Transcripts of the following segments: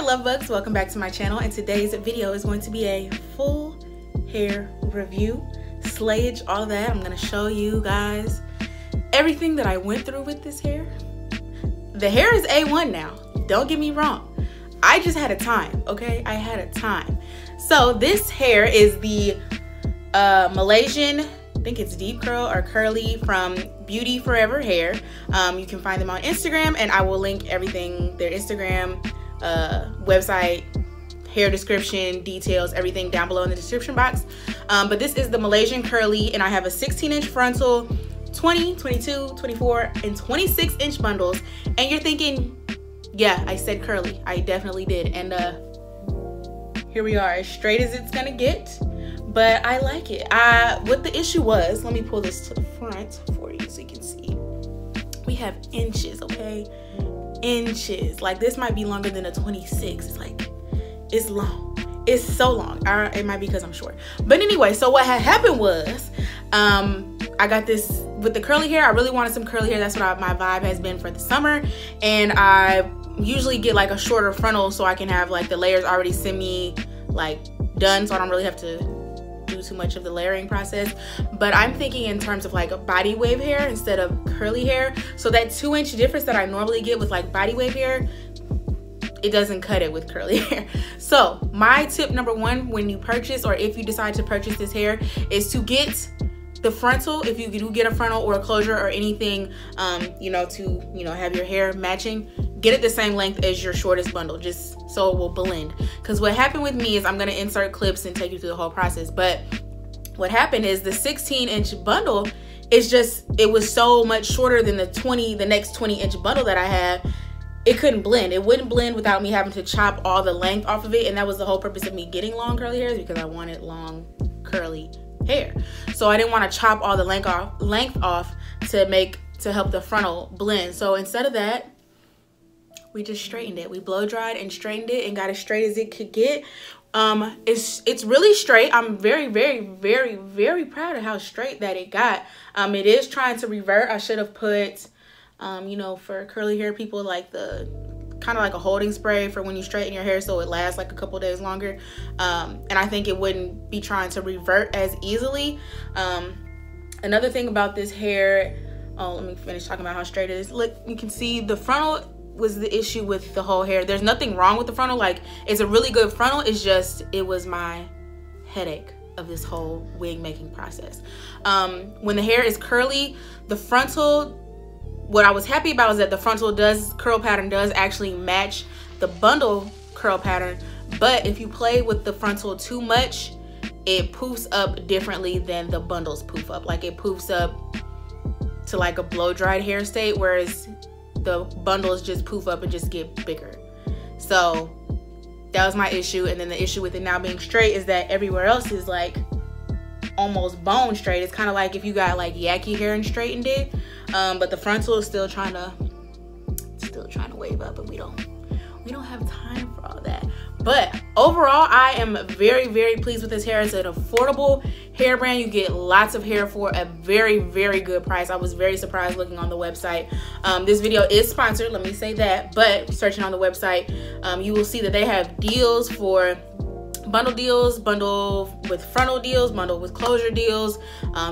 love bugs, welcome back to my channel, and today's video is going to be a full hair review, slayage, all that. I'm going to show you guys everything that I went through with this hair. The hair is A1 now, don't get me wrong. I just had a time, okay? I had a time. So this hair is the Malaysian, I think it's deep curl or curly, from Beauty Forever Hair. You can find them on Instagram, and I will link everything, their Instagram, website, hair description, details, everything down below in the description box. But this is the Malaysian Curly, and I have a 16-inch frontal, 20, 22, 24, and 26-inch bundles. And you're thinking, yeah, I said curly. I definitely did. And here we are, as straight as it's gonna get. But I like it. What the issue was, let me pull this to the front for you so you can see. We have inches, okay? Inches. Like, this might be longer than a 26. It's like, it's long. It's so long. It might be because I'm short. But anyway, so what had happened was, I got this with the curly hair. I really wanted some curly hair. That's what my vibe has been for the summer. And I usually get like a shorter frontal so I can have like the layers already semi like done, so I don't really have to do too much of the layering process. But I'm thinking in terms of like a body wave hair instead of curly hair. So that 2-inch difference that I normally get with like body wave hair, it doesn't cut it with curly hair. So my tip number one when you purchase, or if you decide to purchase this hair, is to get the frontal. If you do get a frontal or a closure or anything, to have your hair matching, get it the same length as your shortest bundle, just so it will blend. Because what happened with me is, I'm gonna insert clips and take you through the whole process, but what happened is the 16-inch bundle is just, it was so much shorter than the next 20-inch bundle that I had. It couldn't blend. It wouldn't blend without me having to chop all the length off of it. And that was the whole purpose of me getting long curly hairs, because I wanted long curly hair. So I didn't want to chop all the length off to help the frontal blend. So instead of that, we just straightened it. We blow dried and straightened it and got as straight as it could get. It's really straight. I'm very, very, very, very proud of how straight that it got. It is trying to revert. I should have put for curly hair people, like the kind of like a holding spray for when you straighten your hair so it lasts like a couple days longer. And I think it wouldn't be trying to revert as easily. Another thing about this hair, let me finish talking about how straight it is. Look, you can see the frontal was the issue with the whole hair. There's nothing wrong with the frontal. Like, it's a really good frontal. It's just, it was my headache of this whole wig making process. When the hair is curly, the frontal, what I was happy about is that the frontal curl pattern does actually match the bundle curl pattern. But if you play with the frontal too much, it poofs up differently than the bundles poof up. Like, it poofs up to like a blow dried hair state, whereas the bundles just poof up and just get bigger. So that was my issue. And then the issue with it now being straight is that everywhere else is like almost bone straight. It's kind of like if you got like yaki hair and straightened it, but the frontal is still trying to wave up, and we don't have time for all that. But overall, I am very, very pleased with this hair. It's an affordable hair brand. You get lots of hair for a very, very good price. I was very surprised looking on the website. This video is sponsored, let me say that, but searching on the website, you will see that they have deals for bundle deals, bundle with frontal deals, bundle with closure deals,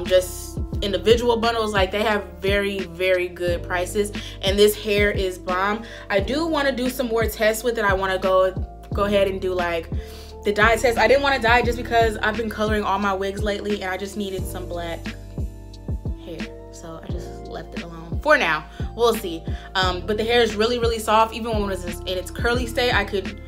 just individual bundles. Like, they have very, very good prices, and this hair is bomb. I do want to do some more tests with it. I want to go ahead and do like the dye test. I didn't want to dye just because I've been coloring all my wigs lately, and I just needed some black hair, so I just left it alone for now. We'll see. But the hair is really, really soft. Even when it was in its curly state, I could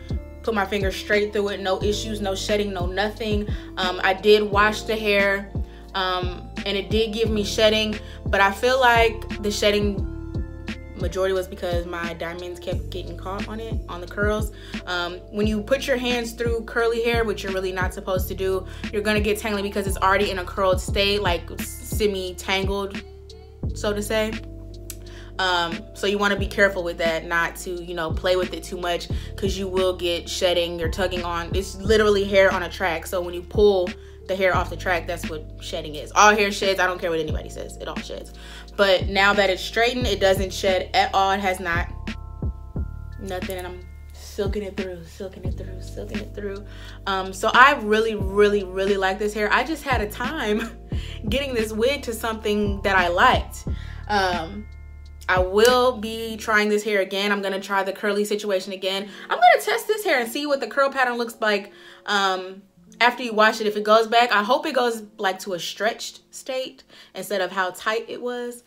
put my fingers straight through it, no issues, no shedding, no nothing. I did wash the hair, and it did give me shedding, but I feel like the shedding majority was because my diamonds kept getting caught on it, on the curls. When you put your hands through curly hair, which you're really not supposed to do, you're gonna get tangly because it's already in a curled state, like semi-tangled, so to say. So you want to be careful with that, not to play with it too much, because you will get shedding. You're tugging on, it's literally hair on a track. So when you pull the hair off the track, that's what shedding is. All hair sheds. I don't care what anybody says, it all sheds. But now that it's straightened, it doesn't shed at all. It has nothing, and I'm silking it through. So I really like this hair. I just had a time getting this wig to something that I liked. I will be trying this hair again. I'm gonna try the curly situation again. I'm gonna test this hair and see what the curl pattern looks like after you wash it. If it goes back, I hope it goes like to a stretched state instead of how tight it was,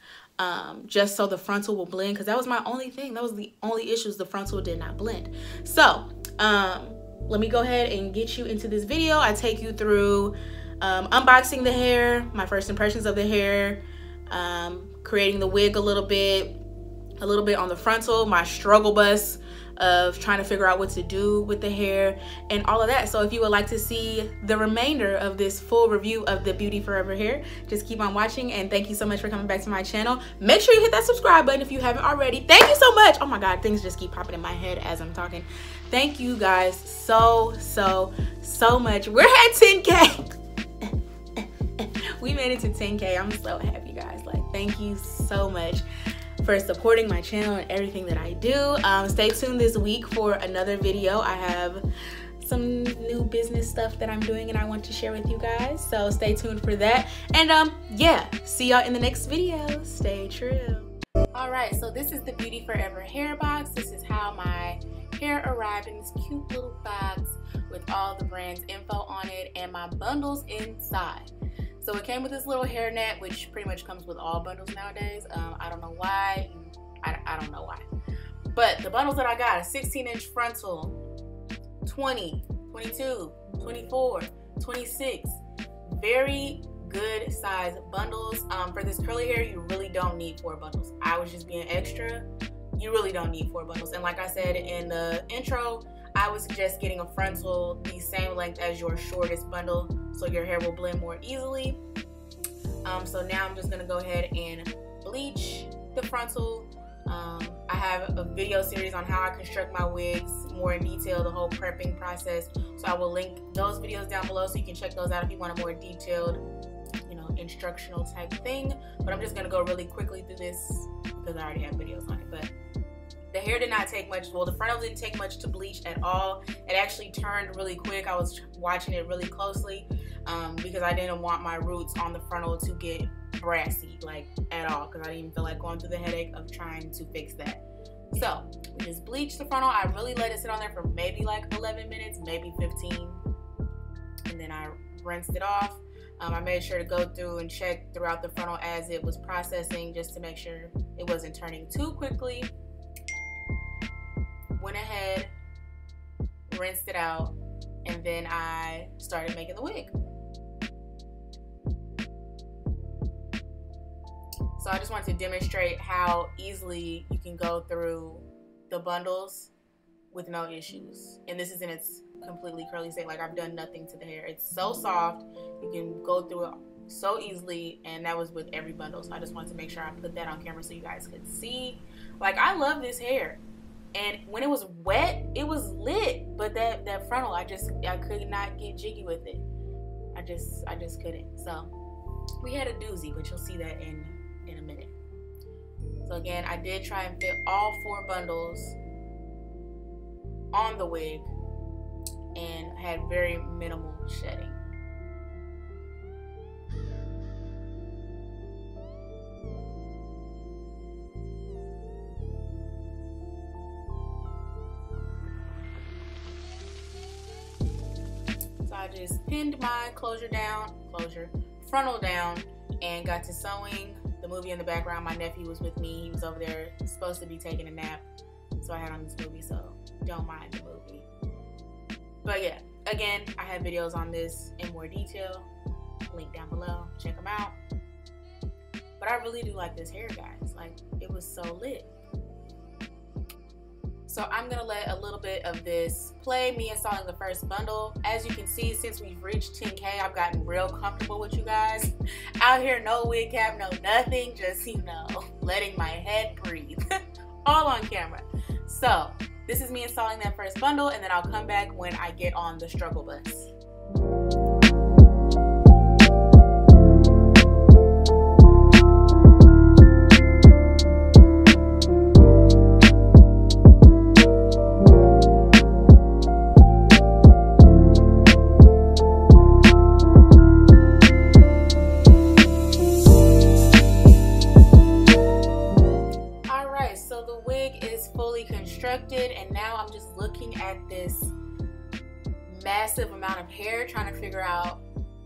just so the frontal will blend, because that was my only thing. That was the only issues. The frontal did not blend. So let me go ahead and get you into this video. I take you through unboxing the hair, my first impressions of the hair, creating the wig a little bit on the frontal, my struggle bus of trying to figure out what to do with the hair and all of that. So if you would like to see the remainder of this full review of the Beauty Forever hair, just keep on watching. And thank you so much for coming back to my channel. Make sure you hit that subscribe button if you haven't already. Thank you so much. Oh my God, things just keep popping in my head as I'm talking. Thank you guys so much. We're at 10K. We made it to 10K. I'm so happy, guys. Like, thank you so much for supporting my channel and everything that I do. Stay tuned this week for another video. I have some new business stuff that I'm doing and I want to share with you guys. So stay tuned for that. And yeah, see y'all in the next video. Stay true. All right, so this is the Beauty Forever hair box. This is how my hair arrived in this cute little box with all the brand's info on it and my bundles inside. So it came with this little hairnet, which pretty much comes with all bundles nowadays. I don't know why. I don't know why. But the bundles that I got, a 16-inch frontal, 20, 22, 24, 26. Very good size bundles. For this curly hair, you really don't need 4 bundles. I was just being extra. You really don't need 4 bundles. And like I said in the intro, I would suggest getting a frontal the same length as your shortest bundle so your hair will blend more easily. So now I'm just gonna go ahead and bleach the frontal. I have a video series on how I construct my wigs more in detail, the whole prepping process. So I will link those videos down below so you can check those out if you want a more detailed, you know, instructional type thing. But I'm just gonna go really quickly through this because I already have videos on it. But the hair did not take much, well, the frontal didn't take much to bleach at all. It actually turned really quick. I was watching it really closely because I didn't want my roots on the frontal to get brassy, like, at all, because I didn't even feel like going through the headache of trying to fix that. So we just bleached the frontal. I really let it sit on there for maybe like 11 minutes, maybe 15, and then I rinsed it off. I made sure to go through and check throughout the frontal as it was processing just to make sure it wasn't turning too quickly. Went ahead, rinsed it out, and then I started making the wig. So I just wanted to demonstrate how easily you can go through the bundles with no issues. And this is in its completely curly state. Like, I've done nothing to the hair. It's so soft. You can go through it so easily, and that was with every bundle. So I just wanted to make sure I put that on camera so you guys could see. Like, I love this hair. And when it was wet, it was lit. But that frontal, I could not get jiggy with it. I just couldn't. So we had a doozy, but you'll see that in a minute. So again, I did try and fit all 4 bundles on the wig and had very minimal shedding. So I just pinned my frontal down, and got to sewing. The movie in the background, my nephew was with me. He was over there supposed to be taking a nap, so I had on this movie, so don't mind the movie. But yeah, again, I have videos on this in more detail, link down below, check them out. But I really do like this hair, guys. Like, it was so lit. So I'm gonna let a little bit of this play, me installing the first bundle. As you can see, since we've reached 10K, I've gotten real comfortable with you guys. Out here, no wig cap, no nothing, just, you know, letting my head breathe. All on camera. So this is me installing that first bundle, and then I'll come back when I get on the struggle bus. the wig is fully constructed, and now I'm just looking at this massive amount of hair, trying to figure out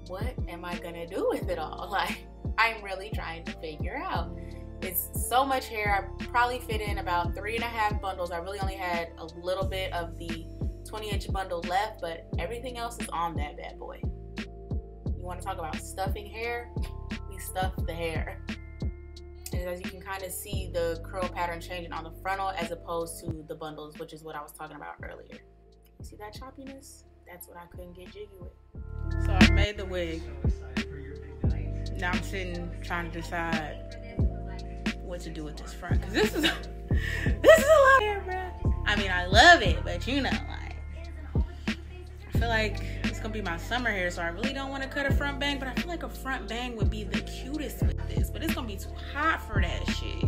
what am I gonna do with it all. Like, I'm really trying to figure out. It's so much hair. I probably fit in about 3.5 bundles. I really only had a little bit of the 20-inch bundle left, but everything else is on that bad boy. You want to talk about stuffing hair? We stuffed the hair. And as you can kind of see the curl pattern changing on the frontal as opposed to the bundles, which is what I was talking about earlier. You see that choppiness? That's what I couldn't get jiggy with. So I made the wig. Now I'm sitting trying to decide what to do with this front, because this is a lot of hair, bro. I mean, I love it, but you know, like, I feel like it's gonna be my summer hair, so I really don't want to cut a front bang, but I feel like a front bang would be the cutest with this, but it's gonna be too hot for that shit.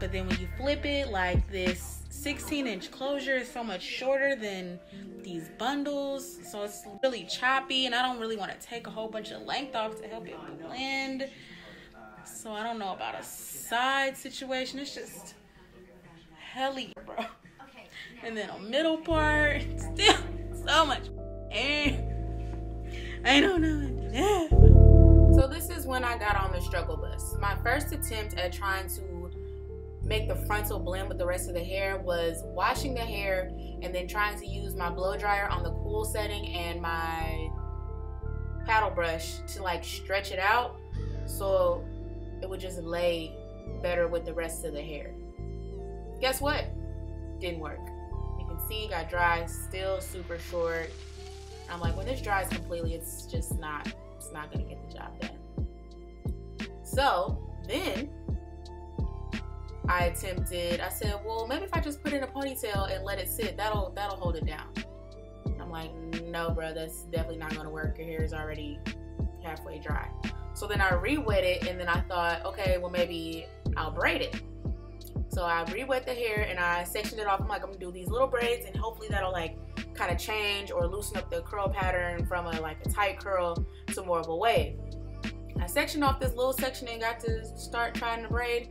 But then when you flip it, like, this 16-inch closure is so much shorter than these bundles, so it's really choppy, and I don't really want to take a whole bunch of length off to help it blend. So I don't know about a side situation. It's just helly, bro. And then a middle part, still so much hair. I don't know. So this is when I got on the struggle bus. My first attempt at trying to make the frontal blend with the rest of the hair was washing the hair and then trying to use my blow dryer on the cool setting and my paddle brush to like stretch it out so it would just lay better with the rest of the hair. Guess what? Didn't work. You can see it got dry, still super short. I'm like, when this dries completely, it's not gonna get the job done. So then I said, well, maybe if I just put in a ponytail and let it sit, that'll hold it down. I'm like, no, bro, that's definitely not gonna work. Your hair is already halfway dry. So then I re-wet it, and then I thought, okay, well, maybe I'll braid it. So I re-wet the hair and I sectioned it off. I'm like, I'm gonna do these little braids, and hopefully that'll like kind of change or loosen up the curl pattern from a tight curl to more of a wave. I sectioned off this little section and got to start trying to braid.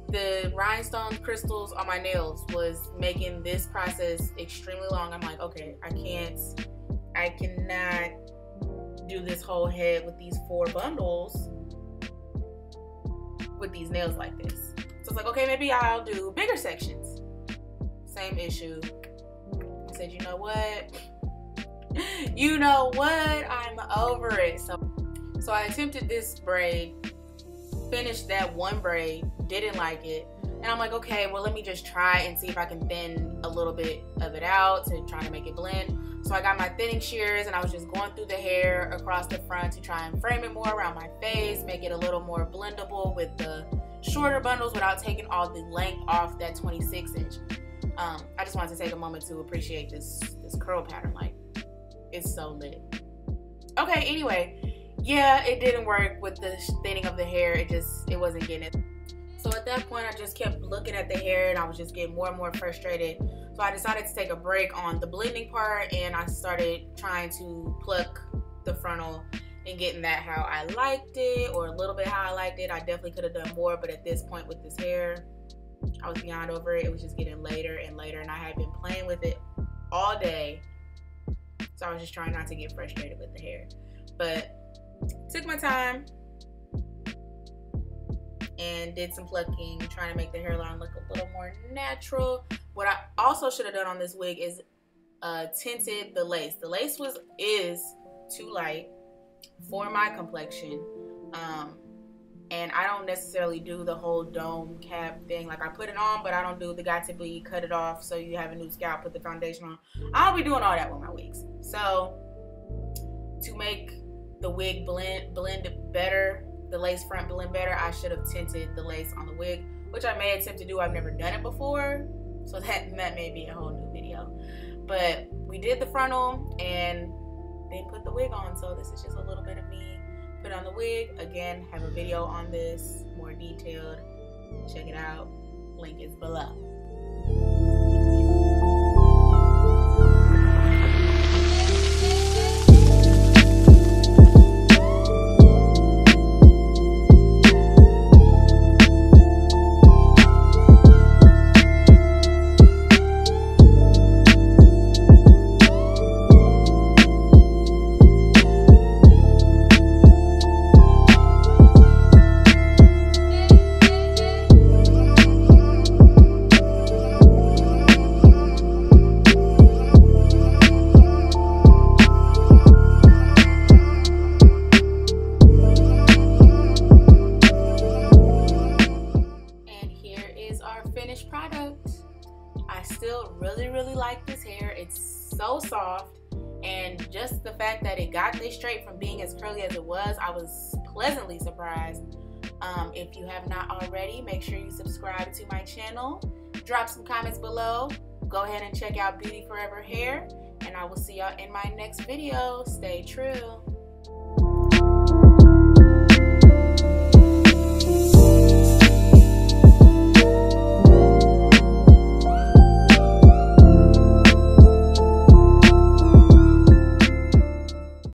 The rhinestone crystals on my nails was making this process extremely long. I'm like, okay, I cannot do this whole head with these 4 bundles with these nails like this. So it's like, okay, maybe I'll do bigger sections. Same issue. I said, you know what? I'm over it. So I attempted this braid, finished that one braid, didn't like it, and I'm like, okay, well, let me just try and see if I can thin a little bit of it out to try to make it blend. So I got my thinning shears and I was just going through the hair across the front to try and frame it more around my face, make it a little more blendable with the shorter bundles without taking all the length off that 26-inch. I just wanted to take a moment to appreciate this curl pattern. Like, it's so lit. Okay, anyway, yeah, it didn't work with the thinning of the hair. It wasn't getting it. So at that point, I just kept looking at the hair and I was just getting more and more frustrated. So I decided to take a break on the blending part, and I started trying to pluck the frontal and getting that how I liked it, or a little bit how I liked it. I definitely could have done more, but at this point with this hair, I was beyond over it. It was just getting later and later, and I had been playing with it all day. So I was just trying not to get frustrated with the hair. But took my time and did some plucking, trying to make the hairline look a little more natural. What I also should have done on this wig is tinted the lace. The lace is too light for my complexion, and I don't necessarily do the whole dome cap thing. Like, I put it on, but I don't do the got to be cut it off so you have a new scalp, put the foundation on. I don't be doing all that with my wigs. So to make the wig blend better, the lace front blend better, I should have tinted the lace on the wig, which I may attempt to do. I've never done it before, so that may be a whole new video. But we did the frontal and then put the wig on. So this is just a little bit of me put on the wig. Again, have a video on this, more detailed. Check it out. Link is below. still really like this hair. It's so soft, and just the fact that it got this straight from being as curly as it was, I was pleasantly surprised. If you have not already, make sure you subscribe to my channel. Drop some comments below. Go ahead and check out Beauty Forever Hair, and I will see y'all in my next video. Stay true.